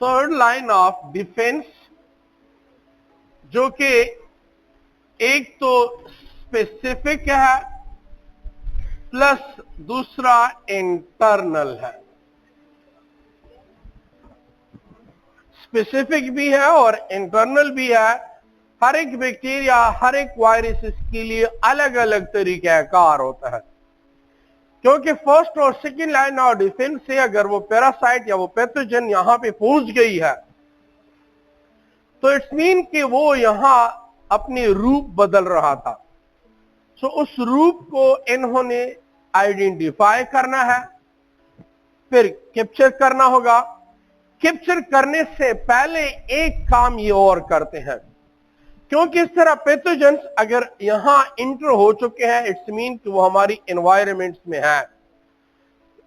Third line of defence, जो कि एक तो स्पेसिफिक है प्लस दूसरा इंटरनल है। स्पेसिफिक भी है और इंटरनल भी है। हर एक बैक्टीरिया, हर एक वायरस के लिए अलग अलग तरीकाकार होता है, क्योंकि फर्स्ट और सेकंड लाइन ऑफ डिफेंस से अगर वो पैरासाइट या वो पैथोजन यहां पे पहुंच गई है तो इट्स मीन कि वो यहां अपनी रूप बदल रहा था। सो उस रूप को इन्होंने आइडेंटिफाई करना है, फिर कैप्चर करना होगा। कैप्चर करने से पहले एक काम ये और करते हैं, क्योंकि इस तरह पैथोजेंस अगर यहां इंटर हो चुके हैं इट्स मीन कि वो हमारी एनवायरमेंट में है।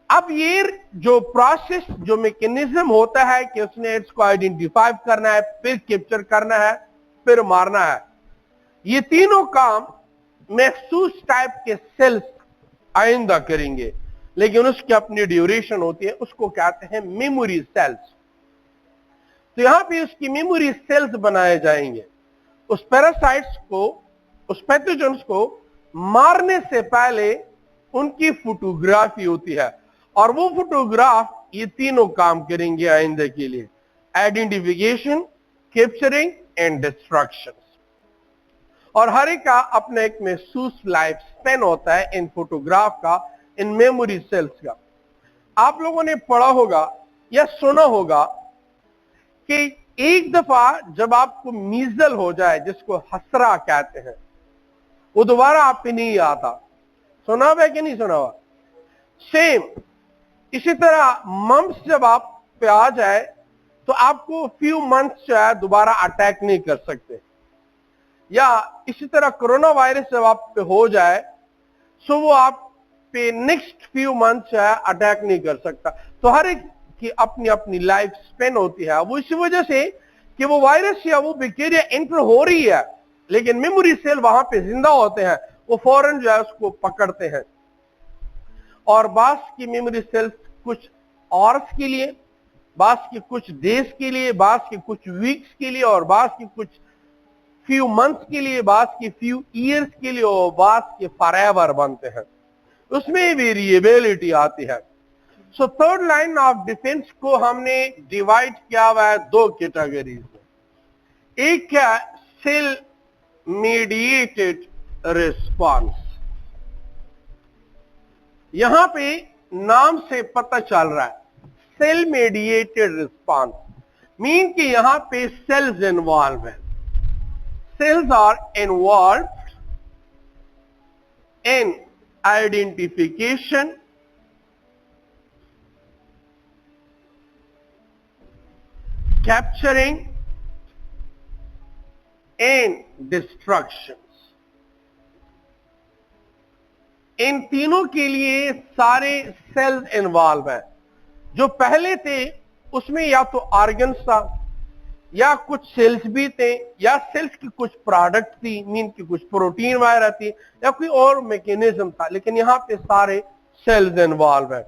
अब ये जो प्रोसेस, जो मैकेनिज्म होता है कि उसने इसको आइडेंटिफाई करना है, फिर कैप्चर करना है, फिर मारना है, ये तीनों काम महसूस टाइप के सेल्स आइंदा करेंगे, लेकिन उसकी अपनी ड्यूरेशन होती है, उसको कहते हैं मेमोरी सेल्स। तो यहां पे उसकी मेमोरी सेल्स बनाए जाएंगे। उस पैरासाइट्स को, उस पैथोजेंस को मारने से पहले उनकी फोटोग्राफी होती है, और वो फोटोग्राफ ये तीनों काम करेंगे आइंदा के लिए: आइडेंटिफिकेशन, कैप्चरिंग एंड डिस्ट्रक्शन। और हर एक का अपना एक महसूस लाइफ स्पेन होता है इन फोटोग्राफ का, इन मेमोरी सेल्स का। आप लोगों ने पढ़ा होगा या सुना होगा कि एक दफा जब आपको मीजल हो जाए, जिसको हसरा कहते हैं, वो दोबारा आप पे नहीं आता। सुना हुआ है कि नहीं सुना हुआ? सेम इसी तरह मम्स जब आप पे आ जाए तो आपको फ्यू मंथ्स जो है दोबारा अटैक नहीं कर सकते, या इसी तरह कोरोना वायरस जब आप पे हो जाए सो वो आप पे नेक्स्ट फ्यू मंथ्स जो है अटैक नहीं कर सकता। तो हर एक की अपनी अपनी लाइफ स्पेन होती है। वो इसी वजह से कि वो वायरस या वो बैक्टीरिया एंटर हो रही है, लेकिन मेमोरी सेल वहां पे जिंदा होते हैं, वो फौरन जो है उसको पकड़ते हैं। और बास की मेमोरी सेल्स कुछ आवर्स के लिए, बास की कुछ डेज के लिए, बास की कुछ वीक्स के लिए, और बास की कुछ फ्यू मंथ्स के लिए, बास की फ्यू ईयर्स के लिए, और बास के फॉरएवर बनते हैं। उसमें वेरिएबिलिटी आती है। So third line of defence को हमने डिवाइड किया हुआ है दो कैटेगरीज में। एक क्या? Cell mediated response. यहां पे नाम से पता चल रहा है सेल मीडिएटेड रिस्पांस मीन कि यहां पे सेल्स इन्वॉल्व है। Cells are involve in identification, capturing and destructions। इन तीनों के लिए सारे सेल्स इन्वॉल्व हैं। जो पहले थे उसमें या तो ऑर्गन्स था, या कुछ सेल्स भी थे, या सेल्स की कुछ प्रोडक्ट थी, मीन की कुछ प्रोटीन वगैरह थी, या कोई और मैकेनिज्म था, लेकिन यहां पे सारे सेल्स इन्वॉल्व हैं।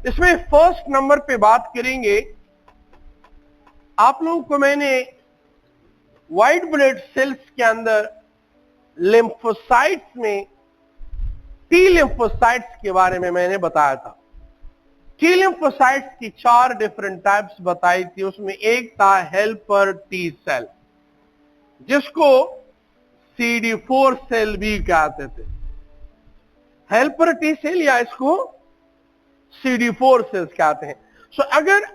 इसमें फर्स्ट नंबर पे बात करेंगे। आप लोगों को मैंने व्हाइट ब्लड सेल्स के अंदर लिम्फोसाइट्स में टी लिम्फोसाइट्स के बारे में मैंने बताया था। टी लिम्फोसाइट्स की 4 डिफरेंट टाइप्स बताई थी। उसमें एक था हेल्पर टी सेल, जिसको CD4 सेल भी कहते थे। हेल्पर टी सेल या इसको CD4 सेल्स कहते हैं। सो अगर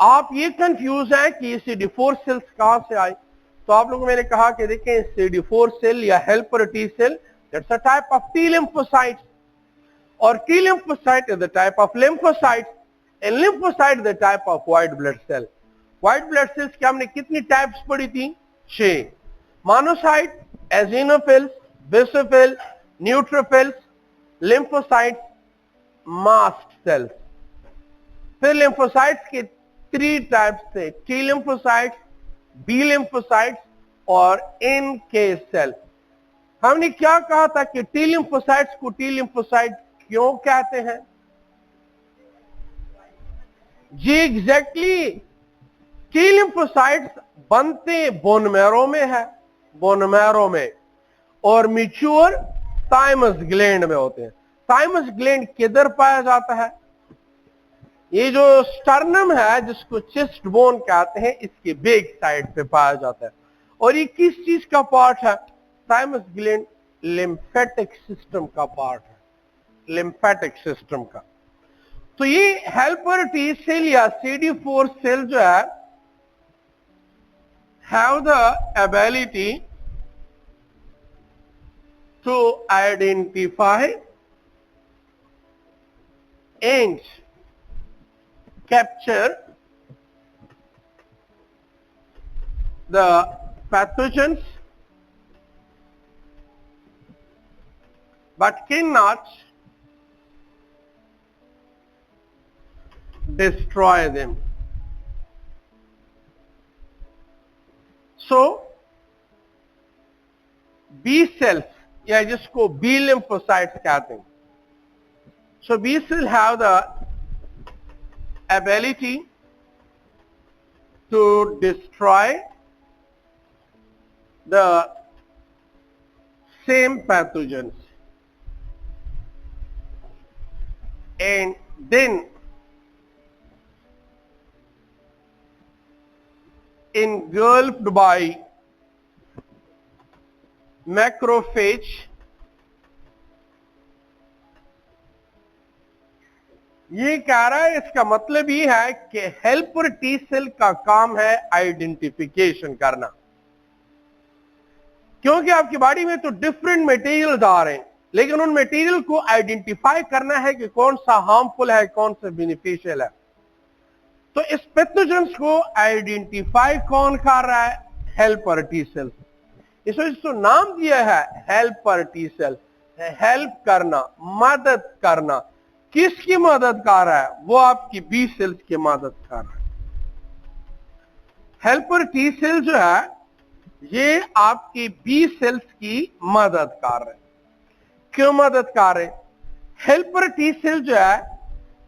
आप ये कंफ्यूज हैं कि ये CD4 सेल्स कहां से आई, तो आप लोगों मैंने कहा कि देखें CD4 सेल या helper T cell, that's a type of T lymphocytes, और T lymphocyte is the type of lymphocytes, and lymphocyte is the type of white blood cell। white blood cells की हमने कितनी टाइप्स पढ़ी थी? 6। Monocyte, eosinophils, basophil, neutrophils, lymphocytes, mast cells. फिर lymphocytes के 3 types थे: T lymphocytes, B lymphocytes और NK cell. हमने क्या कहा था कि टी लिम्फोसाइट्स को टी लिम्फोसाइट क्यों कहते हैं? ये एग्जैक्टली टी लिम्फोसाइट्स बनते बोन मैरो में है, बोन मैरो में, और मैच्योर थाइमस ग्लैंड में होते हैं। थाइमस ग्लैंड किधर पाया जाता है? ये जो स्टर्नम है जिसको चेस्ट बोन कहते हैं, इसके बैक साइड पे पाया जाता है। और ये किस चीज का पार्ट है? थाइमस ग्लैंड लिम्फेटिक सिस्टम का पार्ट है, लिम्फेटिक सिस्टम का। तो ये हेल्पर टी सेल या CD4 सेल जो है have the ability to identify and capture the pathogens but cannot destroy them. So B cells या जिसको B lymphocytes कहते हैं, so B cells have the ability to destroy the same pathogens and then engulfed by macrophage, ये कह रहा है, इसका मतलब ये है कि हेल्पर टी सेल का काम है आइडेंटिफिकेशन करना, क्योंकि आपकी बॉडी में तो डिफरेंट मटेरियल्स आ रहे हैं, लेकिन उन मटेरियल को आइडेंटिफाई करना है कि कौन सा हार्मफुल है, कौन सा बेनिफिशियल है। तो इस पैथोजेंस को आइडेंटिफाई कौन कर रहा है? Helper T cell. इस वजह से नाम दिया है हेल्पर टी सेल, हेल्प करना, मदद करना। किसकी मदद कर रहा है? वो आपकी बी सेल्स की मदद कर रहा है। हेल्पर टी सेल जो है ये आपकी बी सेल्स की मदद कर रहे हैं। क्यों मदद कर रहे हैं? हेल्पर टी सेल जो है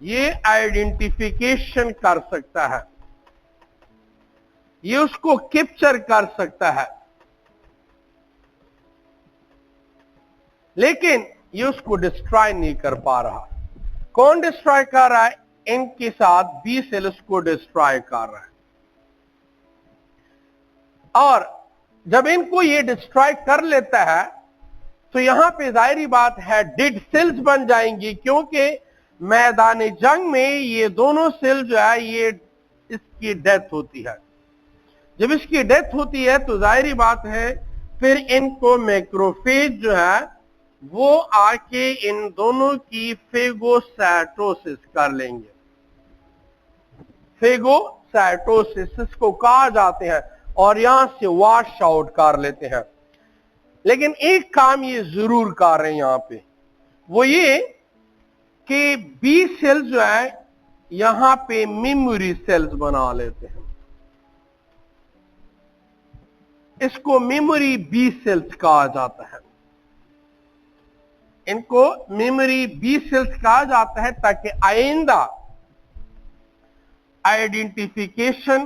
ये आइडेंटिफिकेशन कर सकता है, ये उसको कैप्चर कर सकता है, लेकिन ये उसको डिस्ट्रॉय नहीं कर पा रहा। कौन डिस्ट्रॉय कर रहा है? इनके साथ बी सेल्स को डिस्ट्रॉय कर रहा है। और जब इनको ये डिस्ट्रॉय कर लेता है तो यहां पे जाहिर बात है डेड सेल्स बन जाएंगी, क्योंकि मैदान जंग में ये दोनों सेल जो है ये इसकी डेथ होती है। जब इसकी डेथ होती है तो जाहिर बात है फिर इनको मैक्रोफेज जो है वो आके इन दोनों की फेगोसाइटोसिस कर लेंगे। फेगोसाइटोसिस इसको कहा जाते हैं, और यहां से वॉश आउट कर लेते हैं। लेकिन एक काम ये जरूर कर रहे हैं यहां पे, वो ये कि बी सेल्स जो है यहां पे मेमोरी सेल्स बना लेते हैं। इसको मेमोरी बी सेल्स कहा जाता है। इनको मेमोरी बी सेल्स कहा जाता है ताकि आइंदा आइडेंटिफिकेशन,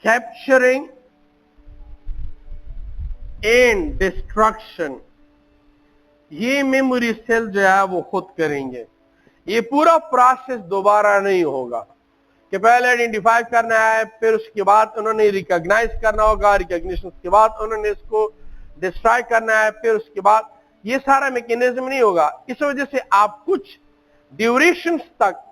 कैप्चरिंग एंड डिस्ट्रक्शन ये मेमोरी सेल जो है वो खुद करेंगे। ये पूरा प्रोसेस दोबारा नहीं होगा कि पहले आइडेंटिफाई करना है, फिर उसके बाद उन्होंने रिकॉग्नाइज करना होगा, रिकॉग्निशन के बाद उन्होंने इसको डिस्ट्रॉय करना है, फिर उसके बाद ये सारा मैकेनिज्म नहीं होगा। इस वजह से आप कुछ ड्यूरेशन तक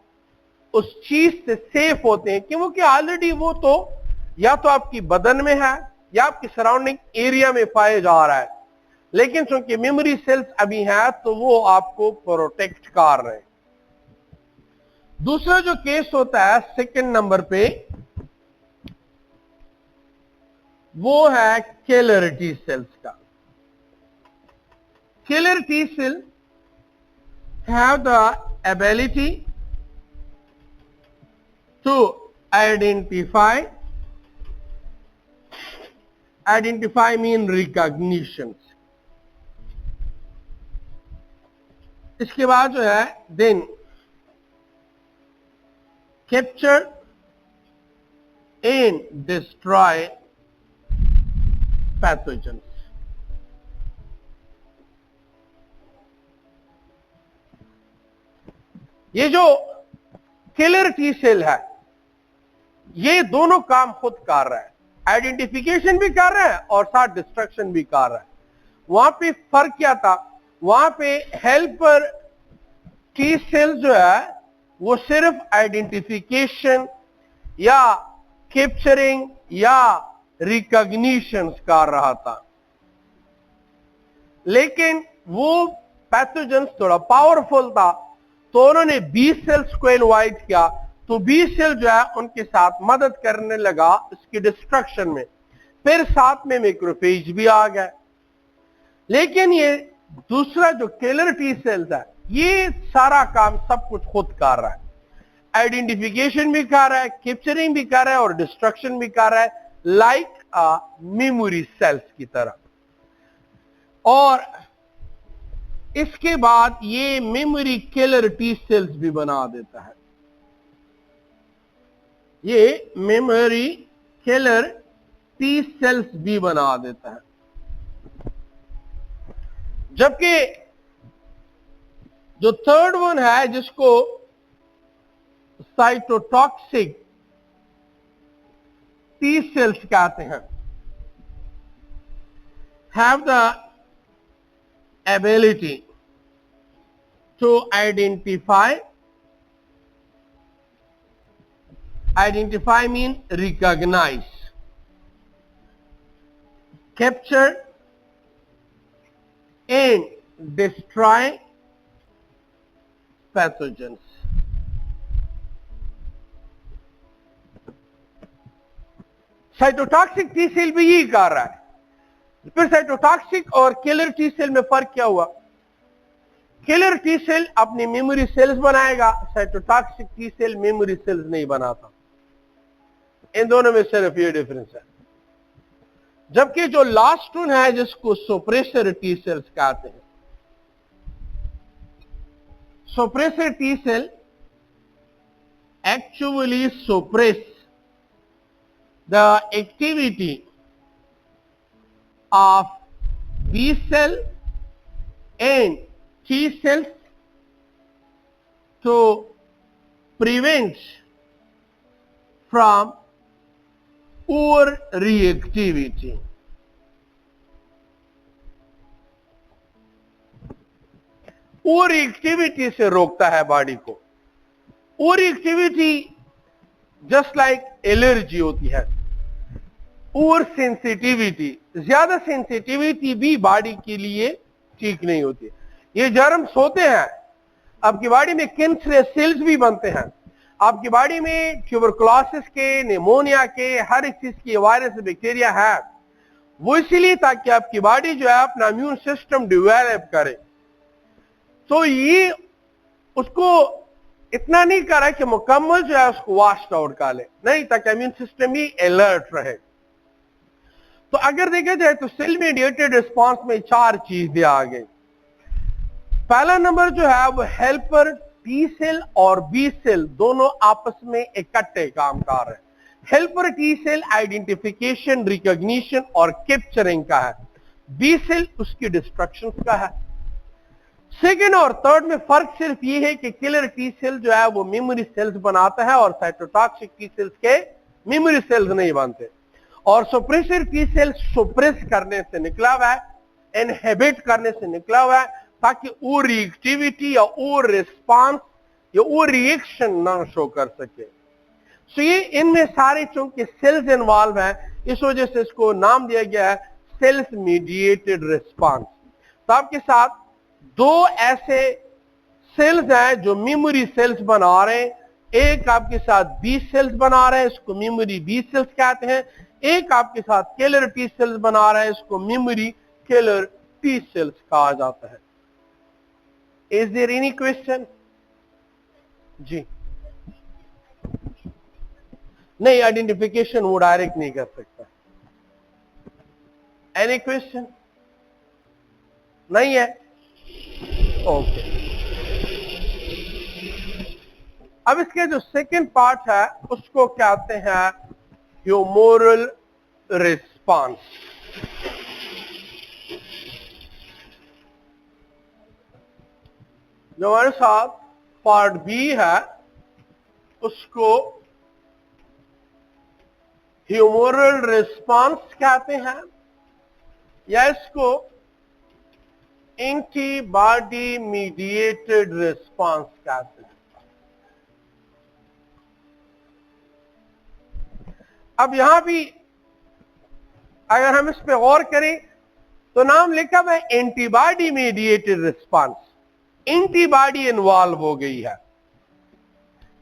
उस चीज से सेफ होते हैं, क्योंकि ऑलरेडी वो तो या तो आपकी बदन में है या आपकी सराउंडिंग एरिया में पाया जा रहा है, लेकिन चूंकि मेमोरी सेल्स अभी है तो वो आपको प्रोटेक्ट कर रहे हैं। दूसरा जो केस होता है सेकंड नंबर पे, वो है किलर टी सेल्स का। Killer T cell have the ability to identify mean recognition, इसके बाद जो है then capture and destroy pathogens. ये जो किलर टी सेल है ये दोनों काम खुद कर रहा है, आइडेंटिफिकेशन भी कर रहा है और साथ डिस्ट्रक्शन भी कर रहा है। वहां पे फर्क क्या था, वहां पे हेल्पर टी सेल जो है वो सिर्फ आइडेंटिफिकेशन या कैप्चरिंग या रिकॉग्निशन कर रहा था, लेकिन वो पैथोजेंस थोड़ा पावरफुल था तो उन्होंने बी सेल्स को इनवाइट किया, तो बी सेल जो है उनके साथ मदद करने लगा इसकी डिस्ट्रक्शन में, फिर साथ में मैक्रोफेज भी आ गए। लेकिन ये दूसरा जो किलर टी सेल्स है ये सारा काम सब कुछ खुद कर रहा है, आइडेंटिफिकेशन भी कर रहा है, कैप्चरिंग भी कर रहा है और डिस्ट्रक्शन भी कर रहा है, लाइक मेमोरी सेल्स की तरह। और इसके बाद ये मेमोरी किलर टी सेल्स भी बना देता है, ये मेमोरी किलर टी सेल्स भी बना देता है। जबकि जो थर्ड वन है जिसको साइटोटॉक्सिक टी सेल्स कहते हैं, have the ability to identify mean recognize, capture and destroy pathogens। Cytotoxic T cell भी यही कर रहा है। फिर साइटोटॉक्सिक और किलर टी सेल में फर्क क्या हुआ, किलर टी सेल अपनी मेमोरी सेल्स बनाएगा, cytotoxic T cell memory cells नहीं बनाता। इन दोनों में सिर्फ ये डिफरेंस है। जबकि जो लास्ट वन है जिसको सुप्रेसर टी सेल्स कहते हैं, suppressor T cell actually suppress the activity of B cell and T cells to prevent from overreactivity। Overactivity से रोकता है बॉडी को। ओवरएक्टिविटी जस्ट लाइक एलर्जी होती है, ओवर सेंसिटिविटी, ज्यादा सेंसिटिविटी भी बॉडी के लिए ठीक नहीं होती। ये जर्म्स होते हैं, आपकी बॉडी में कैंसरस सेल्स भी बनते हैं, आपकी बॉडी में ट्यूबरकुलोसिस के, निमोनिया के, हर एक चीज की वायरस बैक्टीरिया है। वो इसलिए ताकि आपकी बॉडी जो है अपना इम्यून सिस्टम डेवलप करे। तो ये उसको इतना नहीं कर रहा है कि मुकम्मल जो है उसको वॉश आउट कर ले, नहीं, ताकि इम्यून सिस्टम भी अलर्ट रहे। तो अगर देखा जाए तो सेल मीडिएटेड रिस्पॉन्स में 4 चीजें आ गई। पहला नंबर जो है वो हेल्पर टी सेल और बी सेल दोनों आपस में इकट्ठे काम कर रहे हैं। Helper T cell identification, recognition और कैप्चरिंग का है, बी सेल उसकी डिस्ट्रक्शन का है। सेकेंड और थर्ड में फर्क सिर्फ ये है कि किलर टी सेल जो है वो मेमोरी सेल्स बनाता है और साइटोटॉक्सिक टी सेल्स के मेमोरी सेल्स नहीं बनते। और सुप्रेसर टी सेल सुप्रेस करने से निकला हुआ है, इनहिबिट करने से निकला हुआ है, ताकि वो रिएक्टिविटी या वो रिस्पांस या वो रिएक्शन ना शो कर सके। सो ये इनमें सारे चूंकि सेल्स इन्वॉल्व हैं, इस वजह से इसको नाम दिया गया है सेल्स मीडिएटेड रिस्पांस। तो आपके साथ 2 ऐसे सेल्स हैं जो मेमोरी सेल्स बना रहे हैं, एक आपके साथ बी सेल्स बना रहे हैं, इसको मेमोरी बी सेल्स कहते हैं, एक आपके साथ किलर टी सेल्स बना रहे हैं, इसको मेमोरी किलर टी सेल्स कहा जाता है। Is there any question? जी नहीं, आइडेंटिफिकेशन वो डायरेक्ट नहीं कर सकता। Any question? नहीं है? ओके। अब इसके जो सेकंड पार्ट है उसको कहते हैं ह्यूमोरल रिस्पांस। जो हमारे साथ पार्ट बी है उसको ह्यूमोरल रिस्पांस कहते हैं, या इसको एंटीबॉडी मीडिएटेड रिस्पांस कहते हैं। अब यहां भी अगर हम इस पे गौर करें तो नाम लिखा हुआ है antibody mediated response, antibody involve हो गई है।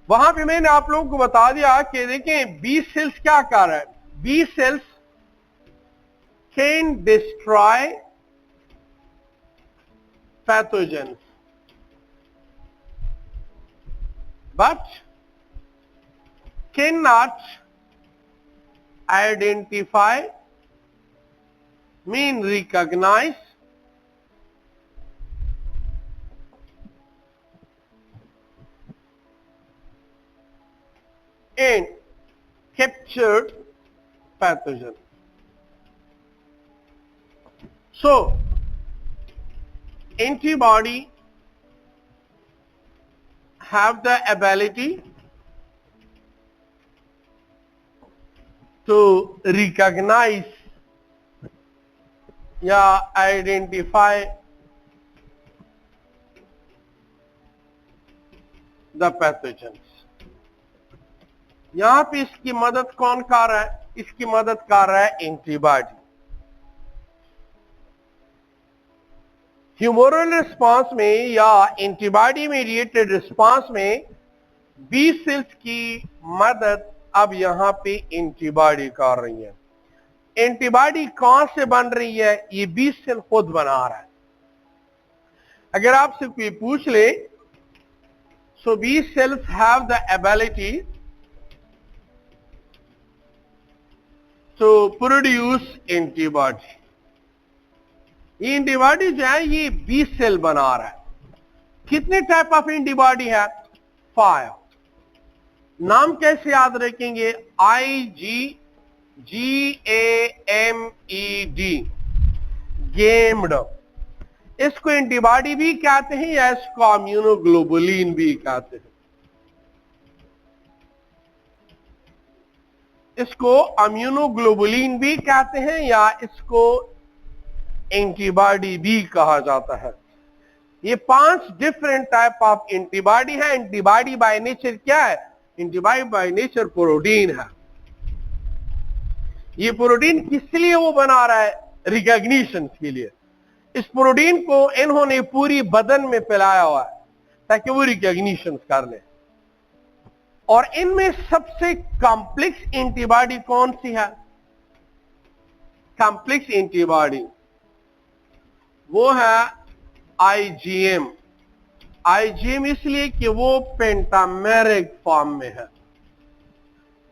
वहां पे मैंने आप लोगों को बता दिया कि देखें बी सेल्स क्या कर रहा है, B cells can destroy pathogens but can not identify, mean recognise and captured pathogen. So, antibody have the ability to recognize या identify the pathogens. यहां पे इसकी मदद कौन कर रहा है, इसकी मदद कर रहा है एंटीबॉडी। ह्यूमोरल रिस्पांस में या एंटीबॉडी मीडिएटेड रिस्पांस में बी सेल्स की मदद अब यहां पे एंटीबॉडी कर रही है। एंटीबॉडी कहां से बन रही है, ये बी सेल खुद बना रहा है। अगर आपसे कोई पूछ ले, so B cells have the ability to produce antibody। ये एंटीबॉडी जो है ये बी सेल बना रहा है। कितने टाइप ऑफ एंटीबॉडी है, 5। नाम कैसे याद रखेंगे, IgGAMED, गेम्ड। इसको एंटीबॉडी भी कहते हैं या इसको इम्यूनोग्लोबुलिन भी कहते हैं। इसको इम्यूनोग्लोबुलिन भी कहते हैं या इसको एंटीबॉडी भी कहा जाता है। ये 5 डिफरेंट टाइप ऑफ एंटीबॉडी है। एंटीबॉडी बाय नेचर क्या है, एंटीबॉडी बाय नेचर प्रोटीन है। ये प्रोटीन किस लिए वो बना रहा है, रिकॉग्निशन के लिए। इस प्रोटीन को इन्होंने पूरी बदन में फैलाया हुआ है ताकि वो रिकॉग्निशन कर ले। और इनमें सबसे कॉम्प्लेक्स एंटीबॉडी कौन सी है, कॉम्प्लेक्स एंटीबॉडी वो है IgM। IgM इसलिए कि वो पेंटामेरिक फॉर्म में है,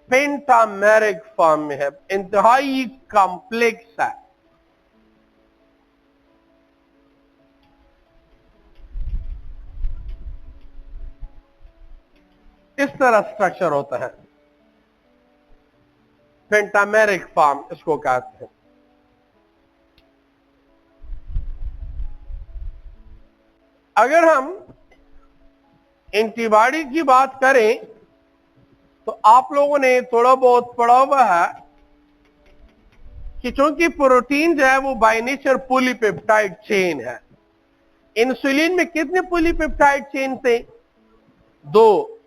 पेंटामेरिक फॉर्म में है, इंतहाई कॉम्प्लेक्स है। इस तरह स्ट्रक्चर होता है, पेंटामेरिक फॉर्म इसको कहते हैं। अगर हम एंटीबॉडी की बात करें तो आप लोगों ने थोड़ा बहुत पढ़ा हुआ है कि चूंकि प्रोटीन जो है वो बाय नेचर पॉलीपेप्टाइड चेन है। इंसुलिन में कितने पॉलीपेप्टाइड चेन थे, 2।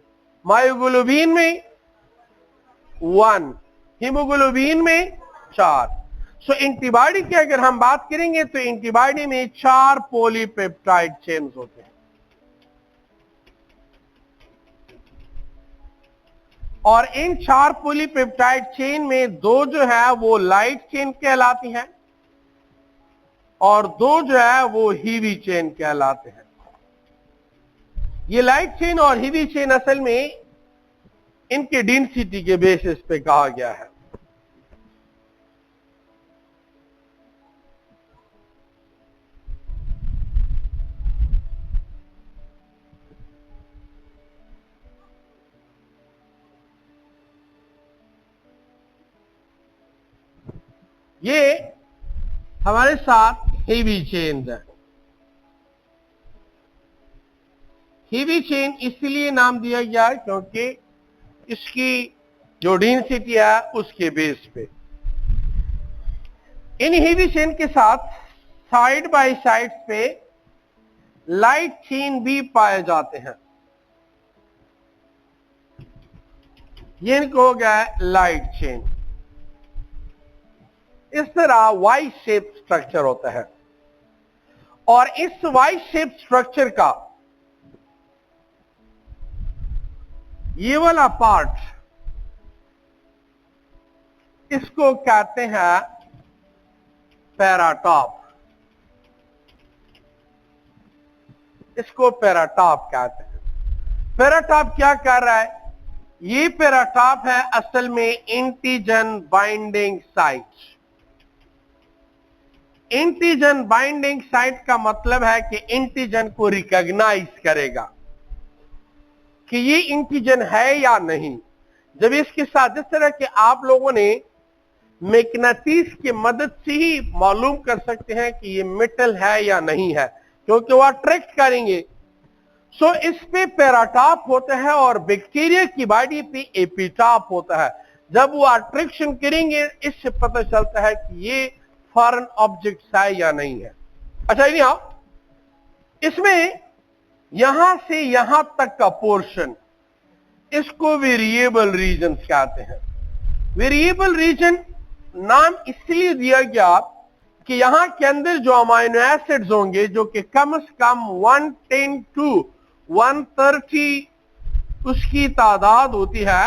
मायोग्लोबिन में 1, हीमोग्लोबिन में 4। सो एंटीबॉडी की अगर हम बात करेंगे तो एंटीबॉडी में 4 पॉलीपेप्टाइड चेन्स होते हैं। और इन 4 पॉलीपेप्टाइड चेन में 2 जो है वो लाइट चेन कहलाती हैं और 2 जो है वो हीवी चेन कहलाते हैं। ये लाइट चेन और हीवी चेन असल में इनके डेंसिटी के बेसिस पे कहा गया है। ये हमारे साथ हेवी चेन है। हेवी चेन इसलिए नाम दिया गया क्योंकि इसकी जो डेंसिटी है उसके बेस पे। इन हेवी चेन के साथ साइड बाय साइड पे लाइट चेन भी पाए जाते हैं। ये इनको हो गया है लाइट चेन। इस तरह वाई शेप स्ट्रक्चर होता है और इस वाई शेप स्ट्रक्चर का ये वाला पार्ट इसको कहते हैं पैराटॉप। इसको पैराटॉप कहते हैं। पैराटॉप क्या कर रहा है? ये पैराटॉप है असल में antigen binding site. Antigen binding site का मतलब है कि एंटीजन को रिकॉग्नाइज करेगा कि ये एंटीजन है या नहीं। जब इसके साथ इस तरह के आप लोगों ने मैग्नेटिस की मदद से ही मालूम कर सकते हैं कि ये मेटल है या नहीं है, क्योंकि वो अट्रैक्ट करेंगे। सो इस पे पैराटॉप होता है और बैक्टीरिया की बॉडी पे एपिटॉप होता है। जब वो अट्रैक्शन करेंगे इससे पता चलता है कि ये फॉरेन ऑब्जेक्ट है या नहीं है। अच्छा, नहीं आप इसमें यहां से यहां तक का पोर्शन इसको वेरिएबल रीजन कहते हैं। वेरिएबल रीजन नाम इसलिए दिया गया कि यहां के अंदर जो अमाइनो एसिड्स होंगे जो कि कम से कम 110 टू 130 उसकी तादाद होती है,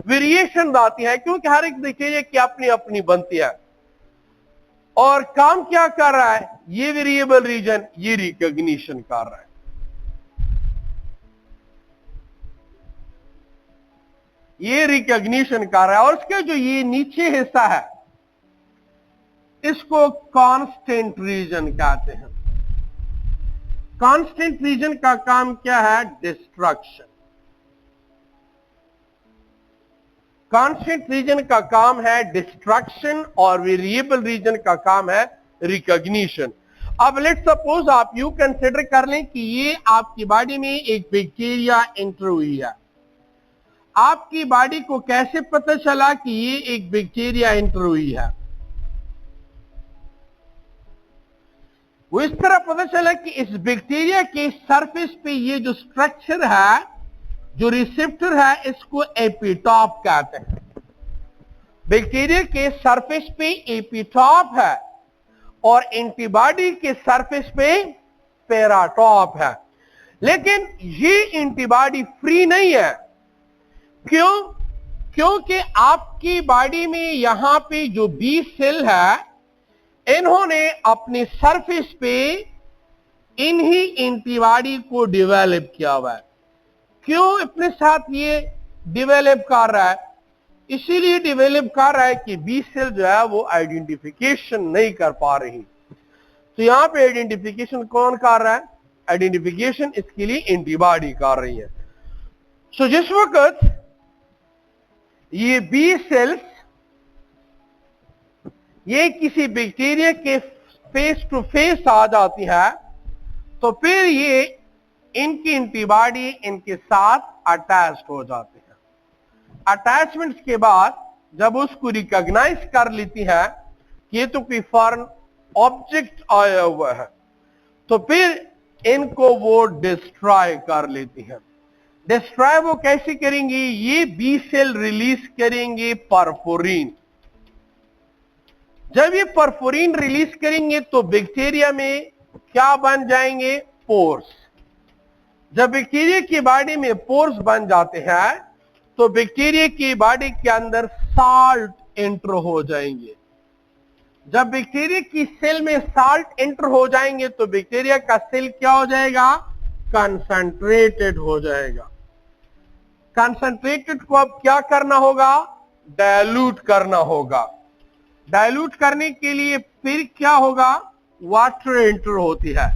वेरिएशन आती है क्योंकि हर एक बैक्टीरिया की अपनी अपनी बनती है। और काम क्या कर रहा है ये वेरिएबल रीजन? ये रिकॉग्निशन कर रहा है। ये रिकॉग्निशन कर रहा है और उसके जो ये नीचे हिस्सा है इसको कांस्टेंट रीजन कहते हैं। कांस्टेंट रीजन का काम क्या है? डिस्ट्रक्शन। कांस्टेंट रीजन का काम है डिस्ट्रक्शन और वेरिएबल रीजन का काम है रिकॉग्निशन। अब लेट्स सपोज आप यू कंसिडर कर लें कि ये आपकी बॉडी में एक बैक्टीरिया एंटर हुई है। आपकी बॉडी को कैसे पता चला कि ये एक बैक्टीरिया एंटर हुई है? वो इस तरह पता चला कि इस बैक्टीरिया के सरफेस पे ये जो स्ट्रक्चर है, जो रिसेप्टर है, इसको एपिटॉप कहते हैं। बैक्टीरिया के सरफेस पे एपिटॉप है और एंटीबॉडी के सरफेस पे पैराटॉप है। लेकिन ये एंटीबॉडी फ्री नहीं है। क्यों? क्योंकि आपकी बॉडी में यहां पे जो बी सेल है इन्होंने अपने सरफेस पे इन्हीं एंटीबॉडी को डेवलप किया हुआ है। क्यों अपने साथ ये डेवलप कर रहा है? इसीलिए डेवलप कर रहा है कि बी सेल जो है वो आइडेंटिफिकेशन नहीं कर पा रही। तो यहां पे आइडेंटिफिकेशन कौन कर रहा है? आइडेंटिफिकेशन इसके लिए एंटीबॉडी कर रही है। सो जिस वक्त ये बी सेल्स ये किसी बैक्टीरिया के फेस टू फेस आ जाती है तो फिर ये इनकी एंटीबॉडी इनके साथ अटैच हो जाते हैं। अटैचमेंट्स के बाद जब उसको रिकॉग्नाइज कर लेती है कि ये तो कोई फॉरेन ऑब्जेक्ट आया हुआ है तो फिर इनको वो डिस्ट्रॉय कर लेती है। डिस्ट्रॉय वो कैसे करेंगी? ये बी सेल रिलीज करेंगे परफोरिन। जब ये परफोरिन रिलीज करेंगे तो बैक्टीरिया में क्या बन जाएंगे? पोर्स। जब बैक्टीरिया की बॉडी में पोर्स बन जाते हैं तो बैक्टीरिया की बॉडी के अंदर साल्ट एंटर हो जाएंगे। जब बैक्टीरिया की सेल में साल्ट एंटर हो जाएंगे तो बैक्टीरिया का सेल क्या हो जाएगा? कंसंट्रेटेड हो जाएगा। कंसंट्रेटेड को अब क्या करना होगा? डाइल्यूट करना होगा। डाइल्यूट करने के लिए फिर क्या होगा? वाटर एंटर होती है।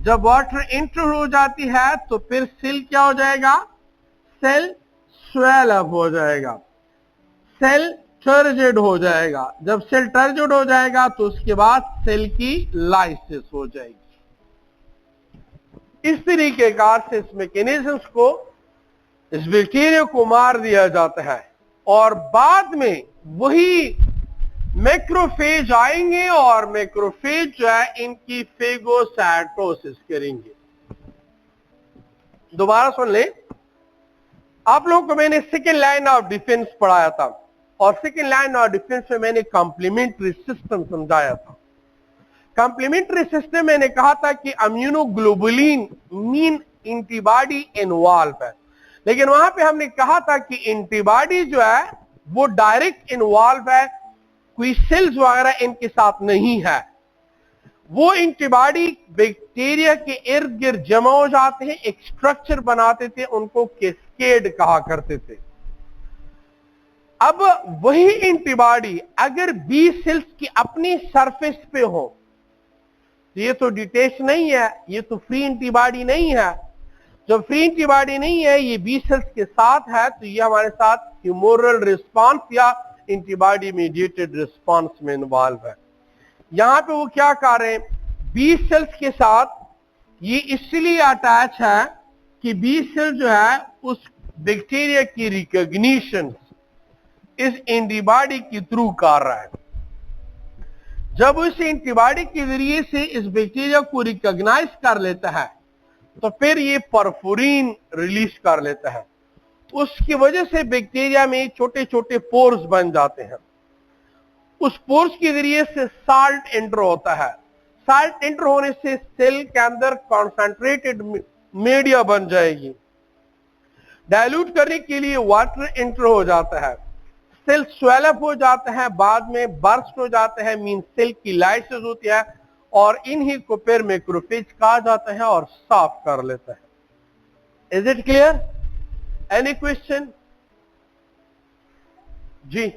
जब वाटर एंटर हो जाती है तो फिर सेल क्या हो जाएगा? सेल स्वेल अप हो जाएगा। सेल टर्जिड हो जाएगा। जब सेल टर्जिड हो जाएगा तो उसके बाद सेल की लाइसिस हो जाएगी। इस तरीके कार से इस मैकेनिज्म्स को, इस बैक्टीरिया को मार दिया जाता है और बाद में वही मैक्रोफेज आएंगे और मैक्रोफेज जो है इनकी फेगोसाइटोसिस करेंगे। दोबारा सुन ले, आप लोगों को मैंने सेकेंड लाइन ऑफ डिफेंस पढ़ाया था और सेकेंड लाइन ऑफ डिफेंस में मैंने कॉम्प्लीमेंट्री सिस्टम समझाया था। कॉम्प्लीमेंट्री सिस्टम मैंने कहा था कि इम्यूनोग्लोबुलिन मीन एंटीबॉडी इन्वॉल्व है, लेकिन वहां पे हमने कहा था कि एंटीबॉडी जो है वो डायरेक्ट इन्वॉल्व है, कोई सेल्स वगैरह इनके साथ नहीं है। वो एंटीबॉडी बैक्टीरिया के इर्द गिर्द जमा हो जाते हैं, एक स्ट्रक्चर बनाते थे, उनको कैस्केड कहा करते थे। अब वही एंटीबॉडी अगर बी सेल्स की अपनी सरफेस पे हो तो ये तो डिटेच नहीं है, ये तो फ्री एंटीबॉडी नहीं है। जब फ्री एंटीबॉडी नहीं है, ये बी सेल्स के साथ है, तो ये हमारे साथ ह्यूमोरल रिस्पांस या एंटीबॉडी मीडिएटेड रिस्पांस में इन्वॉल्व है। यहां पे वो क्या कर रहे हैं, बी सेल्स के साथ ये इसलिए अटैच है कि बी सेल जो है उस बैक्टीरिया की रिकॉग्निशन इस एंटीबॉडी के थ्रू कर रहा है। जब उस एंटीबॉडी के जरिए से इस बैक्टीरिया को रिकॉग्नाइज कर लेता है तो फिर ये परफोरिन रिलीज कर लेता है। उसकी वजह से बैक्टीरिया में छोटे छोटे पोर्स बन जाते हैं। उस पोर्स के जरिए से साल्ट एंटर होता है। साल्ट एंटर होने से सेल के अंदर कॉन्सेंट्रेटेड मीडिया बन जाएगी। डाइल्यूट करने के लिए वाटर एंटर हो जाता है, सेल स्वेलअप हो जाता है, बाद में बर्स्ट हो जाता है, मीन सेल की लाइसिस होती है और इन्हीं को फिर मैक्रोफेज कहा जाता है और साफ कर लेता है। Is it clear? Any question? जी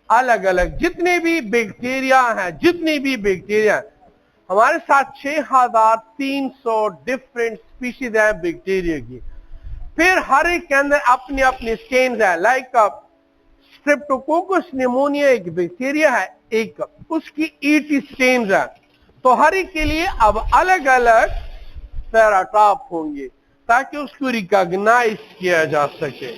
अलग अलग जितने भी बैक्टीरिया हैं, हमारे साथ 6300 डिफरेंट स्पीशीज है बैक्टीरिया की। फिर हर एक के अंदर अपने अपने स्ट्रेन्स है। लाइक स्ट्रेप्टोकोकस निमोनिया एक बैक्टीरिया है, एक उसकी 80 स्ट्रेन्स है। तो हर एक के लिए अब अलग अलग पैराटाप होंगे ताकि उसको रिकॉग्नाइज किया जा सके।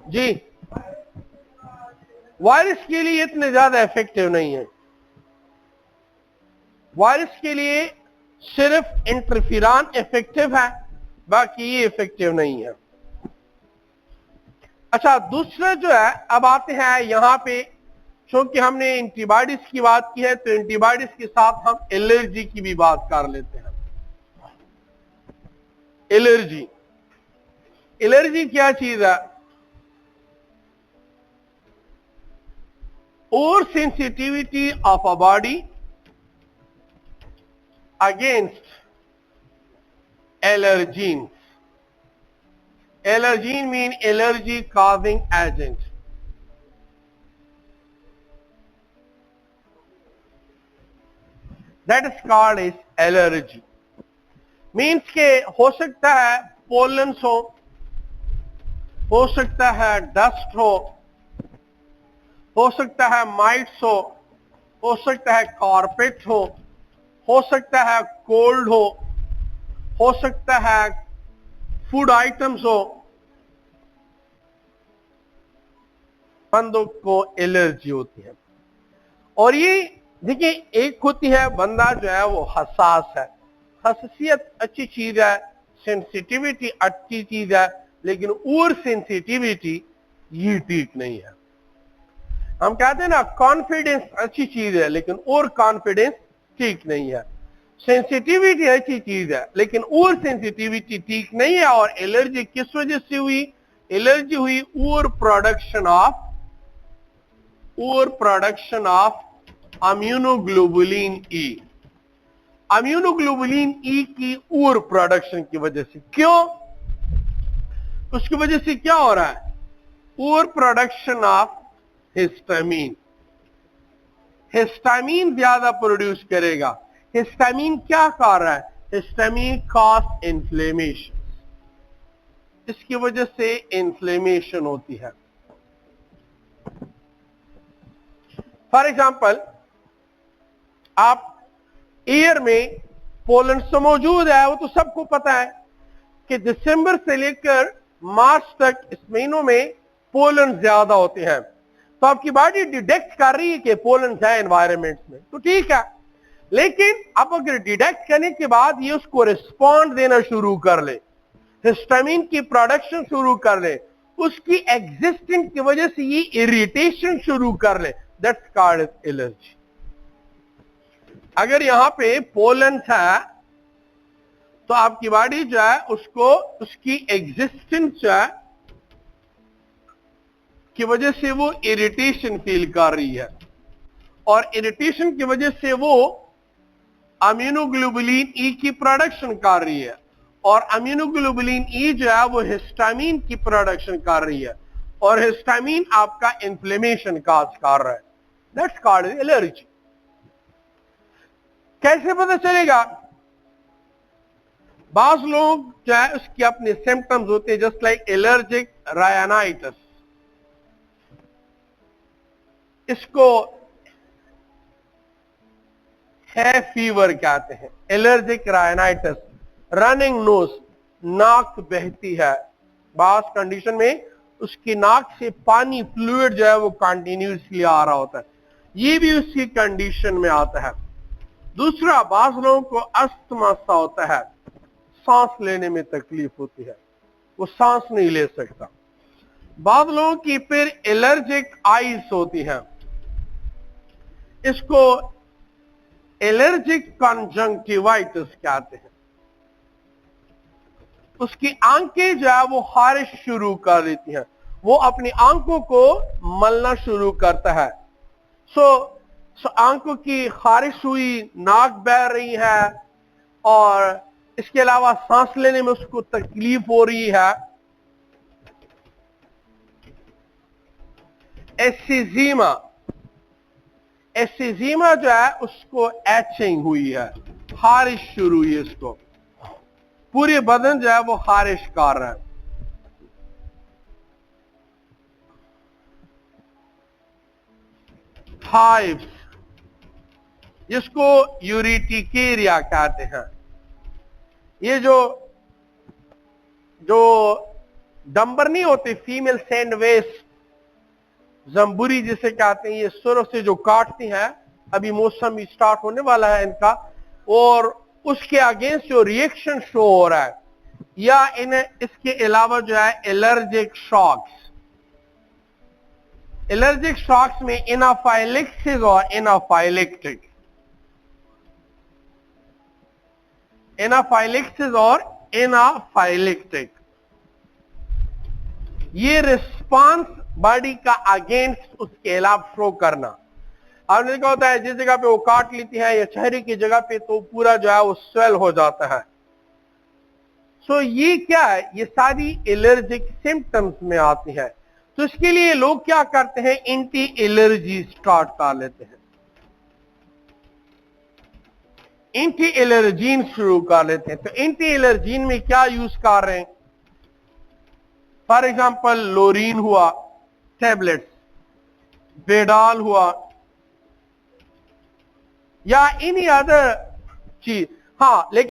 जी वायरस के लिए इतने ज्यादा इफेक्टिव नहीं है। वायरस के लिए सिर्फ इंटरफेरॉन इफेक्टिव है, बाकी ये इफेक्टिव नहीं है। अच्छा, दूसरा जो है, अब आते हैं यहां पे, क्योंकि हमने एंटीबॉडीज की बात की है तो एंटीबॉडीज के साथ हम एलर्जी की भी बात कर लेते हैं। एलर्जी क्या चीज है? और sensitivity of a body against allergens. Allergen mean allergy causing agent. That is called as allergy. Means के हो सकता है पोलन हो सकता है डस्ट हो सकता है माइट्स हो सकता है कारपेट हो सकता है कोल्ड हो सकता है फूड आइटम्स बंदों को एलर्जी होती है। और ये देखिए, एक होती है बंदा जो है वो हसास है। हसासियत अच्छी चीज है, सेंसिटिविटी अच्छी चीज है, लेकिन ओवर सेंसिटिविटी ये ठीक नहीं है। हम कहते हैं ना कॉन्फिडेंस अच्छी चीज है लेकिन ओवर कॉन्फिडेंस ठीक नहीं है। सेंसिटिविटी अच्छी चीज है लेकिन ओवर सेंसिटिविटी ठीक नहीं है। और एलर्जी किस वजह से हुई? एलर्जी हुई over production of immunoglobulin E. Immunoglobulin E की ओवर प्रोडक्शन की वजह से। क्यों? उसकी वजह से क्या हो रहा है? Over production of histamine. Histamine ज्यादा प्रोड्यूस करेगा। हिस्टामिन क्या कर रहा है? Histamine cause inflammation. इसकी वजह से इन्फ्लेमेशन होती है। फॉर एग्जाम्पल, आप एयर में पोलन तो मौजूद है, वो तो सबको पता है कि दिसंबर से लेकर मार्च तक इस महीनों में पोलन ज्यादा होते हैं। तो आपकी बॉडी डिटेक्ट कर रही है कि पोलन है एनवायरनमेंट में, तो ठीक है। लेकिन अब अगर डिटेक्ट करने के बाद ये उसको रिस्पॉन्ड देना शुरू कर ले, हिस्टामिन की प्रोडक्शन शुरू कर ले, उसकी एग्जिस्टेंस की वजह से ये इरिटेशन शुरू कर ले, दैट्स कॉल्ड एलर्जी। अगर यहां पे पोलन था तो आपकी बॉडी जो है उसको उसकी एग्जिस्टेंस जो है की वजह से वो इरिटेशन फील कर रही है और इरिटेशन की वजह से वो इम्यूनोग्लोबुलिन ई की प्रोडक्शन कर रही है और इम्यूनोग्लोबुलिन ई जो है वो हिस्टामिन की प्रोडक्शन कर रही है और हिस्टामिन आपका इन्फ्लेमेशन काज कर रहा है, दैट्स कॉल्ड एलर्जी। कैसे पता चलेगा? बाज लोग जो है उसके अपने सिम्टम्स होते हैं, जस्ट लाइक एलर्जिक रायनाइटिस। इसको है फीवर कहते हैं, एलर्जिक रायनाइटिस। रनिंग नोज, नाक बहती है। बास कंडीशन में उसकी नाक से पानी फ्लूइड जो है वो कंटिन्यूसली आ रहा होता है, ये भी उसकी कंडीशन में आता है। दूसरा, बास लोगों को अस्थमा सा होता है, सांस लेने में तकलीफ होती है, वो सांस नहीं ले सकता। बास लोगों की फिर एलर्जिक आइज होती है, इसको एलर्जिक कंजंक्टिवाइटिस कहते हैं। उसकी आंखें जो है वो खारिश शुरू कर देती हैं, वो अपनी आंखों को मलना शुरू करता है। सो आंखों की खारिश हुई, नाक बह रही है और इसके अलावा सांस लेने में उसको तकलीफ हो रही है। एसिजीमा जो है उसको एचिंग हुई है, खारिश शुरू हुई है, इसको पूरे बदन जो है वो खारिश कर रहा है। हाइव्स, जिसको यूरिटिकेरिया कहते हैं, ये जो डंबर नहीं होते, फीमेल सैंड वेस्ट, जम्बुरी जिसे कहते हैं, ये सुरों से जो काटती हैं, अभी मौसम भी स्टार्ट होने वाला है इनका, और उसके अगेंस्ट जो रिएक्शन शो हो रहा है, या इन्हें इसके अलावा जो है एलर्जिक शॉक्स। एलर्जिक शॉक्स में एनाफाइलेक्सिस और एनाफाइलेक्टिक, ये रिस्पांस बॉडी का अगेंस्ट उसके खिलाफ शो करना। आपने देखा होता है जिस जगह पे वो काट लेती है या चेहरे की जगह पे, तो पूरा जो है वो स्वेल हो जाता है। सो ये क्या है? ये सारी एलर्जिक सिम्टम्स में आती है। तो इसके लिए लोग क्या करते हैं? एंटी एलर्जी स्टार्ट कर लेते हैं, एंटी एलर्जीन शुरू कर लेते हैं। तो एंटी एलर्जीन में क्या यूज कर रहे हैं? फॉर एग्जाम्पल, लोरीन हुआ टैबलेट्स, बेडाल हुआ, या एनी अदर चीज। हाँ, लेकिन